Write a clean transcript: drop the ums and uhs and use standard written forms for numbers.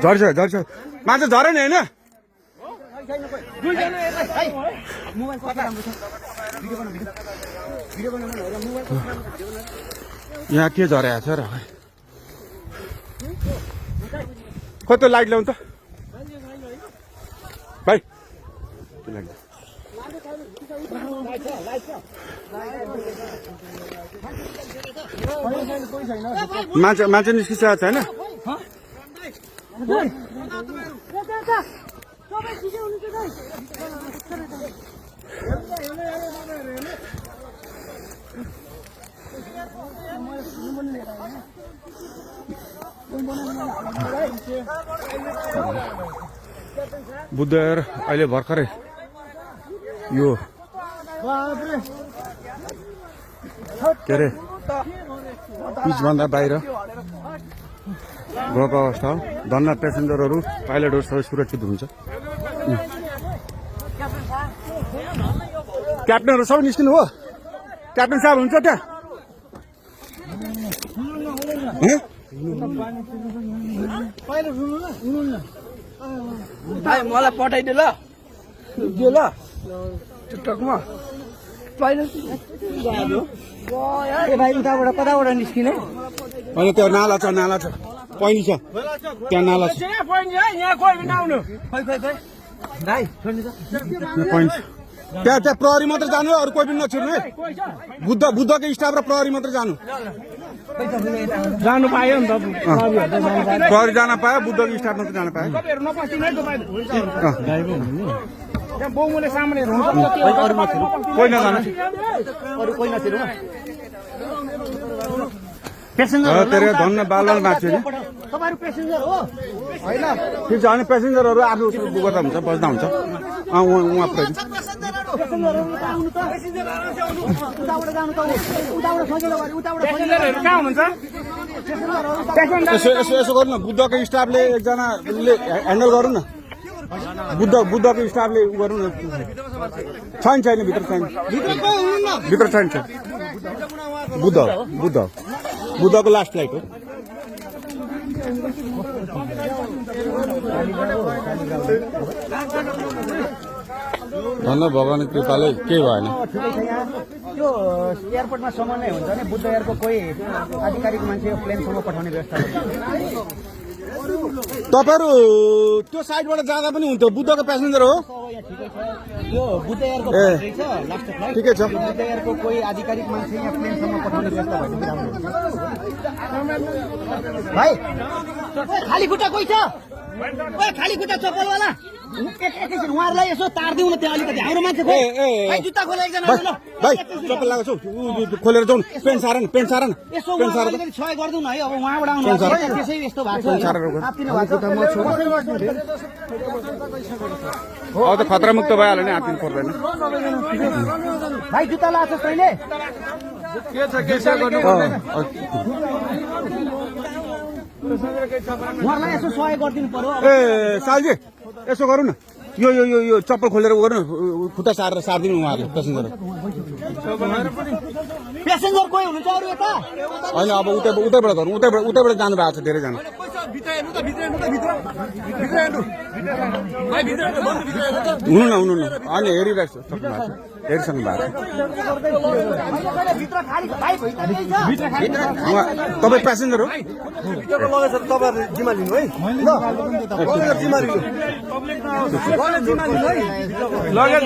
झर्छ झर्छ माछा झरेन होइन यहाँ के झरेको छ र खोइ त्यो लाइट ल्याउनु त भाइ मान्छे निस्किसकेको छैन बुद्धर अहिले भर्खरै यो के अरे पिचभन्दा बाहिर गएको अवस्था हो धन्न पेसेन्जरहरू पाइलटहरू सबै सुरक्षित हुन्छ क्याप्टनहरू सबै निस्किनु हो क्याप्टन साहब हुन्छ त्यहाँ मलाई पठाइदियो ल दियो ल टिकटकमा भाइ उताबाट कताबाट निस्किने होइन त्यो नाला छ पैनी छ त्यहाँ नाला छ पैनी छ त्यहाँ प्रहरी मात्र जानु अरू कोही पनि नछिर्नु है बुद्धको स्टाफ र प्रहरी मात्र जानु पायो नि त प्रहरी जान पायो बुद्धको स्टाफ मात्र जान पायो कोही नजानु तेरे धन्न बालबाल मान्छे ठिक छ अनि पेसेन्जरहरू आफ्नो गर्दा हुन्छ बस्दा हुन्छ उहाँ पुऱ्याइदिनु यसो गर्नु न बुद्धको स्टाफले एकजनाले ह्यान्डल गरौँ न बुद्धको स्टाफले उ गरौँ न छैन भित्र छैन बुद्धको लास्ट फ्लाइट हो धन्न भगवान् कृपाले केही भएन यो एयरपोर्टमा समन्वय हुन्छ नि बुद्ध एयरको कोही आधिकारिक मान्छे प्लेनसम्म पठाउने व्यवस्था तपाईँहरू त्यो साइडबाट जाँदा पनि हुन्थ्यो बुद्धको प्यासेन्जर हो यो बुद्ध एयरको ठिकै छ बुद्ध एयरको कोही आधिकारिक मान्छे यहाँ प्लेनसम्म पठाउने व्यवस्था भाइ खाली खुट्टा कोही छ खाली खुट्टा चप्पलवाला एकैछिन उहाँहरूलाई यसो तारिदिउँ न त्यहाँ अलिकति हाम्रो मान्छे जुत्ता खोला एकजना भाइ चप्पल लगाएको छु खोलेर जाउँ पेन्ट सार न यसो अलिकति सहयोग गरिदिउँ न है अब उहाँबाट आउनु त्यसै यस्तो भएको अब त खतरा मुक्त भइहाल्यो नि आत्तिनु पर्दैन भाइ जुत्ता लगाएको छ तैँले उहाँलाई यसो सहयोग गरिदिनु पर्यो ए सालजी यसो गरौँ न यो यो यो यो चप्पल खोलेर उ गर्नु खुट्टा सारिदिनु उहाँहरूले पेसेन्जर कोही हुनुहुन्छ अरू यता होइन अब उतैबाट गरौँ उतैबाट जानु भएको छ धेरैजना हुनु न अनि हेरिरहेको छ हेरिसक्नु भएको तपाईँ प्यासेन्जर हो जिम्मा लिनु है लगेज